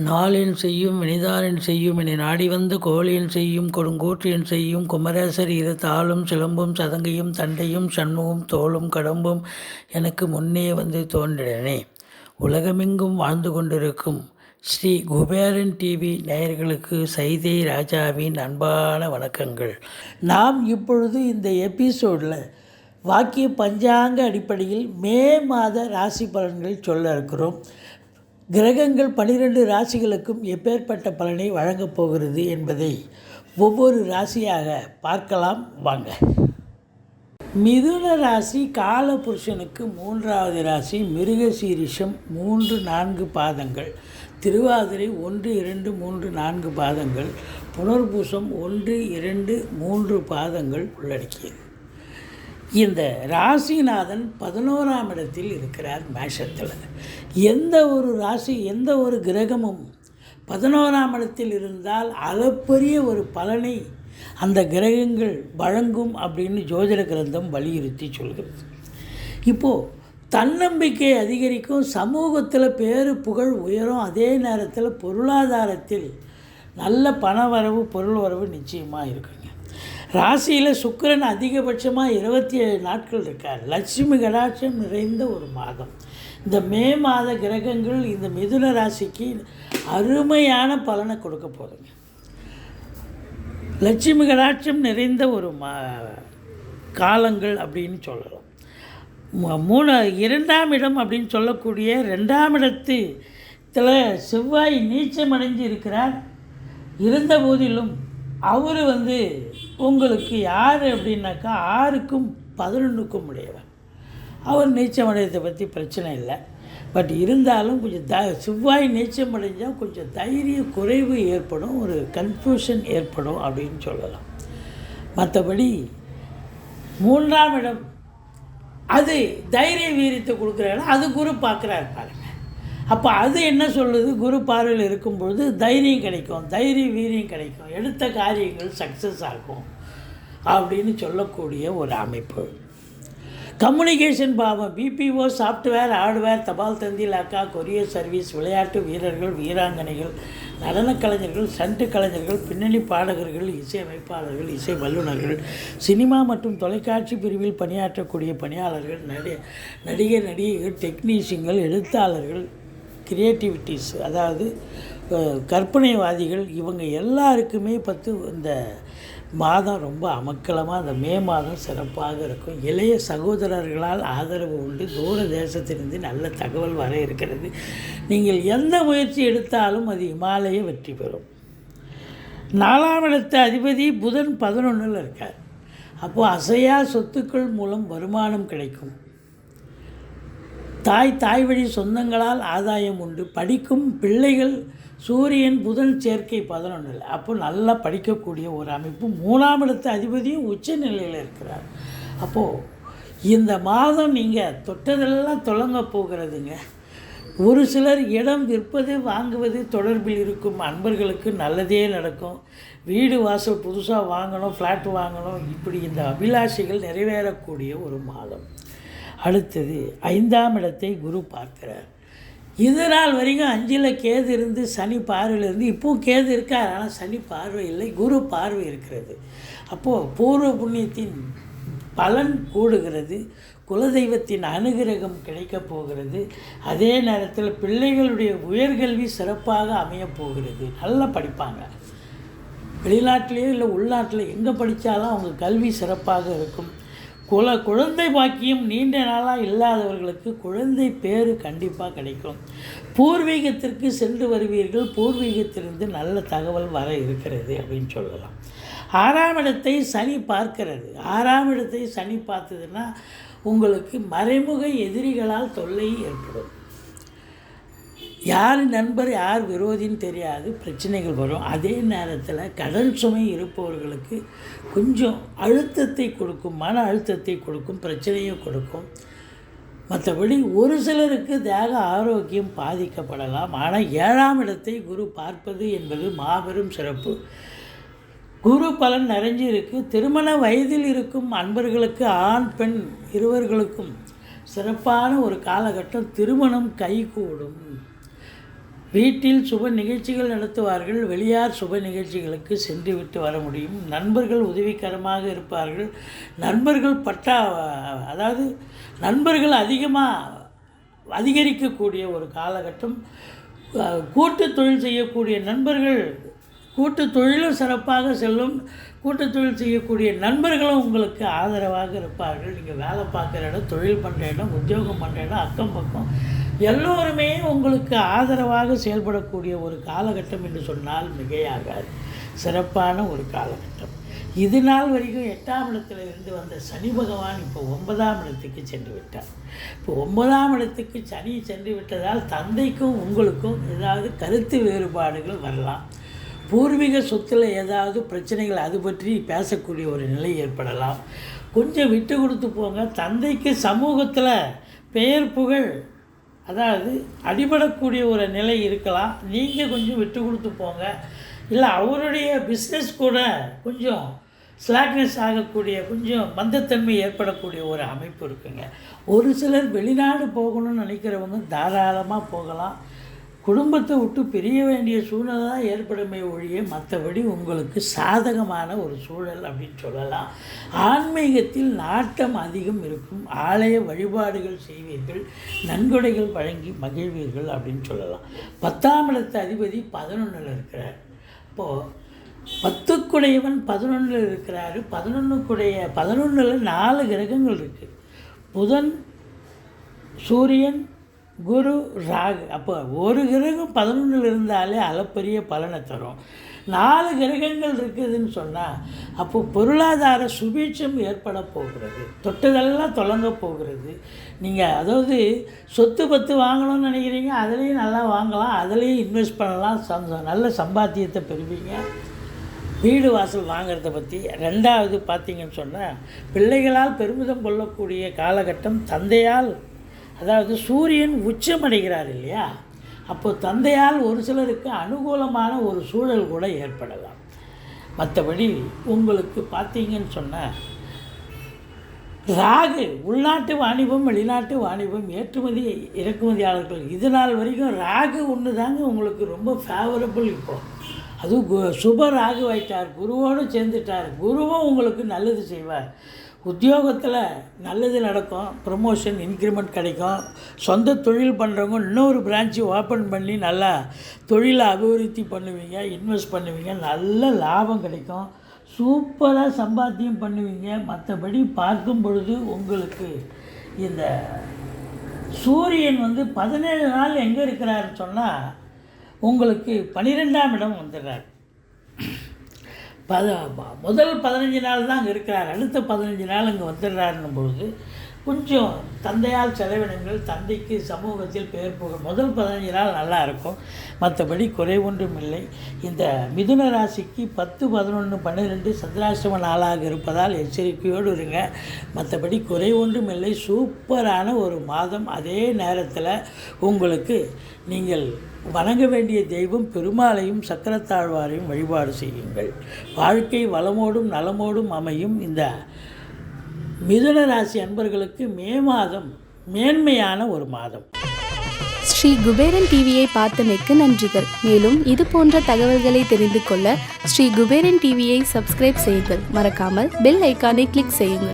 நாளென் செய்யும் வினிதானென் செய்யும் என நாடி வந்த கோளென் செய்யும் கொடுங்கூற்றியன் செய்யும் குமரேசர் இரு தாளும் சிலம்பும் சதங்கையும் தண்டையும் சண்முகம் தோளும் கடம்பும் எனக்கு முன்னே வந்து தோன்றினே. உலகமெங்கும் வாழ்ந்து கொண்டிருக்கும் ஸ்ரீ குபேரன் டிவி நேயர்களுக்கு சைதை ராஜாவின் அன்பான வணக்கங்கள். நாம் இப்பொழுது இந்த எபிசோடில் வாக்கிய பஞ்சாங்க அடிப்படையில் மே மாத ராசி பலன்கள் சொல்ல இருக்கிறோம். கிரகங்கள் 12 ராசிகளுக்கும் எப்பேற்பட்ட பலனை வழங்கப் போகிறது என்பதை ஒவ்வொரு ராசியாக பார்க்கலாம் வாங்க. மிதுன ராசி காலபுருஷனுக்கு 3வது ராசி. மிருகசீரிஷம் 3-4 பாதங்கள், திருவாதிரை 1-2-3-4 பாதங்கள், புனர்பூசம் 1-2-3 பாதங்கள் உள்ளடக்கியது. இந்த ராசிநாதன் 11ஆம் இடத்தில் இருக்கிறார் மேஷத்தில். எந்த ஒரு ராசி எந்த ஒரு கிரகமும் 11ஆம் இடத்தில் இருந்தால் அளப்பரிய ஒரு பலனை அந்த கிரகங்கள் வழங்கும் அப்படின்னு ஜோதிட கிரந்தம் வலியுறுத்தி சொல்கிறது. இப்போது தன்னம்பிக்கை அதிகரிக்கும், சமூகத்தில் பேரு புகழ் உயரும், அதே நேரத்தில் பொருளாதாரத்தில் நல்ல பண வரவு பொருள் வரவு நிச்சயமாக இருக்குங்க. ராசியில் சுக்கிரன் அதிகபட்சமாக 27 நாட்கள் இருக்கார். லட்சுமி கடாட்சம் நிறைந்த ஒரு மாதம். இந்த மே மாத கிரகங்கள் இந்த மிதுன ராசிக்கு அருமையான பலனை கொடுக்க போதுங்க. லட்சுமி கடாட்சம் நிறைந்த ஒரு காலங்கள் அப்படின்னு சொல்லலாம். 2ஆம் இடம் அப்படின்னு சொல்லக்கூடிய 2ஆம் இடத்தில் செவ்வாய் நீச்சமடைஞ்சு இருக்கிறார். இருந்த போதிலும் அவர் உங்களுக்கு யார் அப்படின்னாக்கா 6க்கும் 11க்கும் உடையவர். அவர் நீச்சமடையதை பற்றி பிரச்சனை இல்லை. பட் இருந்தாலும் கொஞ்சம் செவ்வாய் நீச்சமடைஞ்சால் கொஞ்சம் தைரிய குறைவு ஏற்படும், ஒரு கன்ஃபியூஷன் ஏற்படும் அப்படின்னு சொல்லலாம். மற்றபடி 3ஆம் இடம் அது தைரிய வீரியத்தை கொடுக்குற இடம். அது குரு பார்க்குறாரு பாருங்க. அப்போ அது என்ன சொல்லுது? குரு பார்வையில் இருக்கும்பொழுது தைரியம் கிடைக்கும், தைரிய வீரியம் கிடைக்கும், எடுத்த காரியங்கள் சக்ஸஸ் ஆகும் அப்படின்னு சொல்லக்கூடிய ஒரு அமைப்பு. கம்யூனிகேஷன் பாவம், பிபிஓ, சாஃப்ட்வேர், ஹார்ட்வேர், தபால் தந்தி, லாக்கா, கொரியர் சர்வீஸ், விளையாட்டு வீரர்கள், வீராங்கனைகள், நடனக் கலைஞர்கள், சண்டு கலைஞர்கள், பின்னணி பாடகர்கள், இசை அமைப்பாளர்கள், இசை வல்லுநர்கள், சினிமா மற்றும் தொலைக்காட்சி பிரிவில் பணியாற்றக்கூடிய பணியாளர்கள், நடிகர் நடிகைகள், டெக்னீஷியன்கள், எழுத்தாளர்கள், கிரியேட்டிவிட்டிஸ் அதாவது கற்பனைவாதிகள், இவங்க எல்லாருக்குமே இந்த மாதம் ரொம்ப அமக்கலமாக அந்த மே மாதம் சிறப்பாக இருக்கும். இளைய சகோதரர்களால் ஆதரவு உண்டு. தூர தேசத்திலிருந்து நல்ல தகவல் வர இருக்கிறது. நீங்கள் எந்த முயற்சி எடுத்தாலும் அது இமாலய வெற்றி பெறும். 4ஆம் இடத்து அதிபதி புதன் 11ல் இருக்கார். அப்போது அசையா சொத்துக்கள் மூலம் வருமானம் கிடைக்கும். தாய் வழி சொந்தங்களால் ஆதாயம் உண்டு. படிக்கும் பிள்ளைகள் சூரியன் புதன் சேர்க்கை 11ல். அப்போ நல்லா படிக்கக்கூடிய ஒரு அமைப்பு. 3ஆம் இடத்து அதிபதியும் உச்ச நிலையில் இருக்கிறார். அப்போது இந்த மாதம் நீங்கள் தொட்டதெல்லாம் தொடங்க போகிறதுங்க. ஒரு சிலர் இடம் விற்பது வாங்குவது தொடர்பில் இருக்கும் அன்பர்களுக்கு நல்லதே நடக்கும். வீடு வாசல் புதுசாக வாங்கணும், ஃப்ளாட் வாங்கணும், இப்படி இந்த அபிலாஷைகள் நிறைவேறக்கூடிய ஒரு மாதம். அடுத்தது 5ஆம் இடத்தை குரு பார்க்கிறார். இது நாள் வரைக்கும் 5ல் கேது இருந்து சனி பார்வையில் இருந்து இப்போவும் கேது இருக்கார். ஆனால் சனி பார்வை இல்லை, குரு பார்வை இருக்கிறது. அப்போது பூர்வ புண்ணியத்தின் பலன் கூடுகிறது. குலதெய்வத்தின் அனுகிரகம் கிடைக்கப் போகிறது. அதே நேரத்தில் பிள்ளைகளுடைய உயர்கல்வி சிறப்பாக அமையப் போகிறது. நல்லா படிப்பாங்க. வெளிநாட்டிலேயோ இல்லை உள்நாட்டில் எங்கே படித்தாலும் அவங்க கல்வி சிறப்பாக இருக்கும். குழந்தை பாக்கியம் நீண்ட நாளாக இல்லாதவர்களுக்கு குழந்தை பேர் கண்டிப்பாக கிடைக்கும். பூர்வீகத்திற்கு சென்று வருவீர்கள். பூர்வீகத்திலிருந்து நல்ல தகவல் வர இருக்கிறது அப்படின்னு சொல்லலாம். 6ஆம் இடத்தை சனி பார்க்கிறது. 6ஆம் இடத்தை சனி பார்த்ததுன்னா உங்களுக்கு மறைமுக எதிரிகளால் தொல்லை ஏற்படும். யார் நண்பர் யார் விரோதின்னு தெரியாது, பிரச்சனைகள் வரும். அதே நேரத்தில் கடன் சுமை இருப்பவர்களுக்கு கொஞ்சம் அழுத்தத்தை கொடுக்கும், மன அழுத்தத்தை கொடுக்கும், பிரச்சனையை கொடுக்கும். மற்றபடி ஒரு சிலருக்கு தேக ஆரோக்கியம் பாதிக்கப்படலாம். ஆனால் 7ஆம் இடத்தை குரு பார்ப்பது என்பது மாபெரும் சிறப்பு. குரு பலன் நிறைஞ்சு இருக்குது. திருமண வயதில் இருக்கும் அன்பர்களுக்கு ஆண் பெண் இருவர்களுக்கும் சிறப்பான ஒரு காலகட்டம். திருமணம் கைகூடும். வீட்டில் சுப நிகழ்ச்சிகள் நடத்துவார்கள். வெளியார் சுப நிகழ்ச்சிகளுக்கு சென்று விட்டு வர முடியும். நண்பர்கள் உதவிகரமாக இருப்பார்கள். நண்பர்கள் அதாவது நண்பர்கள் அதிகரிக்கக்கூடிய ஒரு காலகட்டம். கூட்டு தொழில் செய்யக்கூடிய நண்பர்கள் கூட்டு தொழிலும் சிறப்பாக செல்லும். கூட்டு தொழில் செய்யக்கூடிய நண்பர்களும் உங்களுக்கு ஆதரவாக இருப்பார்கள். நீங்கள் வேலை பார்க்குற இடம், தொழில் பண்ணுற இடம், உத்தியோகம் பண்ணுற இடம், அக்கம் பக்கம் எல்லோருமே உங்களுக்கு ஆதரவாக செயல்படக்கூடிய ஒரு காலகட்டம் என்று சொன்னால் மிகையாகாது. சிறப்பான ஒரு காலகட்டம். இது நாள் வரைக்கும் 8ஆம் இடத்தில் இருந்து வந்த சனி பகவான் இப்போ 9ஆம் இடத்துக்கு சென்று விட்டார். இப்போ 9ஆம் இடத்துக்கு சனி சென்று விட்டதால் தந்தைக்கும் உங்களுக்கும் ஏதாவது கருத்து வேறுபாடுகள் வரலாம். பூர்வீக சொத்தில் ஏதாவது பிரச்சனைகள் அது பற்றி பேசக்கூடிய ஒரு நிலை ஏற்படலாம். கொஞ்சம் விட்டு கொடுத்து போங்க. தந்தைக்கு சமூகத்தில் பெயர் புகழ் அதாவது அடிபடக்கூடிய ஒரு நிலை இருக்கலாம். நீங்கள் கொஞ்சம் விட்டு கொடுத்து போங்க. இல்லை அவருடைய பிஸ்னஸ் கூட கொஞ்சம் ஸ்லாக்னஸ் ஆகக்கூடிய கொஞ்சம் மந்தத்தன்மை ஏற்படக்கூடிய ஒரு அமைப்பு இருக்குங்க. ஒரு சிலர் வெளிநாடு போகணும்னு நினைக்கிறவங்க தாராளமாக போகலாம். குடும்பத்தை விட்டு பிரிய வேண்டிய சூழ்நிலை தான் ஏற்படுமே ஒழிய மற்றபடி உங்களுக்கு சாதகமான ஒரு சூழல் அப்படின்னு சொல்லலாம். ஆன்மீகத்தில் நாட்டம் அதிகம் இருக்கும். ஆலய வழிபாடுகள் செய்வீர்கள். நன்கொடைகள் வழங்கி மகிழ்வீர்கள் அப்படின்னு சொல்லலாம். 10ஆம் இடத்து அதிபதி 11ல் இருக்கிறார். இப்போது 10க்குடையவன் 11ல் இருக்கிறாரு. 11ல் 4 கிரகங்கள் இருக்குது. புதன், சூரியன், குரு, ராகு. அப்போ ஒரு கிரகம் 11ல் இருந்தாலே அளப்பரிய பலனை தரும். 4 கிரகங்கள் இருக்குதுன்னு சொன்னால் அப்போ பொருளாதார சுபீட்சம் ஏற்பட போகிறது. தொட்டதெல்லாம் தொடங்க போகிறது. நீங்கள் அதாவது சொத்து பத்து வாங்கணும்னு நினைக்கிறீங்க, அதுலேயும் நல்லா வாங்கலாம், அதுலேயும் இன்வெஸ்ட் பண்ணலாம், நல்ல சம்பாத்தியத்தை பெறுவீங்க. வீடு வாசல் வாங்கிறத பற்றி. 2வது பார்த்திங்கன்னு சொன்னால் பிள்ளைகளால் பெருமிதம் கொள்ளக்கூடிய காலகட்டம். தந்தையால் அதாவது சூரியன் உச்சமடைகிறார் இல்லையா, அப்போது தந்தையால் ஒரு சிலருக்கு அனுகூலமான ஒரு சூழல் கூட ஏற்படலாம். மற்றபடி உங்களுக்கு பார்த்தீங்கன்னு சொன்னால் ராகு உள்நாட்டு வாணிபம், வெளிநாட்டு வாணிபம், ஏற்றுமதி இறக்குமதியாளர்கள் இது நாள் வரைக்கும் ராகு ஒன்று தாங்க உங்களுக்கு ரொம்ப ஃபேவரபிள். இப்போது அதுவும் சுப ராகு ஆயிட்டார், குருவோடு சேர்ந்துட்டார். குருவும் உங்களுக்கு நல்லது செய்வார். உத்தியோகத்தில் நல்லது நடக்கும். ப்ரமோஷன், இன்க்ரிமெண்ட் கிடைக்கும். சொந்த தொழில் பண்ணுறவங்க இன்னொரு பிரான்ச்சு ஓப்பன் பண்ணி நல்லா தொழிலை அபிவிருத்தி பண்ணுவீங்க, இன்வெஸ்ட் பண்ணுவீங்க, நல்ல லாபம் கிடைக்கும். சூப்பராக சம்பாத்தியம் பண்ணுவீங்க. மற்றபடி பார்க்கும் பொழுது உங்களுக்கு இந்த சூரியன் 17 நாள் எங்கே இருக்கிறாருன்னு சொன்னால் உங்களுக்கு 12ஆம் இடம் வந்துடுறார். முதல் 15 நாள் தான் அங்கே இருக்கிறார். அடுத்த 15 நாள் அங்கே வந்துடுறாருன்னும் பொழுது கொஞ்சம் தந்தையால் செலவினங்கள், தந்தைக்கு சமூகத்தில் பெயர் புகழ் முதல் 15 நாள் நல்லா இருக்கும். மற்றபடி குறை ஒன்றும் இல்லை. இந்த மிதுன ராசிக்கு 10, 11, 12 சந்திராஷ்டம நாளாக இருப்பதால் எச்சரிக்கையோடு இருங்க. மற்றபடி குறை ஒன்றும் இல்லை. சூப்பரான ஒரு மாதம். அதே நேரத்தில் உங்களுக்கு நீங்கள் வணங்க வேண்டிய தெய்வம் பெருமாளையும் சக்கரத்தாழ்வாரையும் வழிபாடு செய்யுங்கள். வாழ்க்கை வளமோடும் நலமோடும் அமையும். இந்த மிதுன ராசி அன்பர்களுக்கு மே மாதம் மேன்மையான ஒரு மாதம். ஸ்ரீ குபேரன் டிவியை பார்த்தமைக்கு நன்றிகள். மேலும் இது போன்ற தகவல்களை தெரிந்து கொள்ள ஸ்ரீ குபேரன் டிவியை சப்ஸ்கிரைப் செய்யுங்கள். மறக்காமல் பெல் ஐக்கானை கிளிக் செய்யுங்கள்.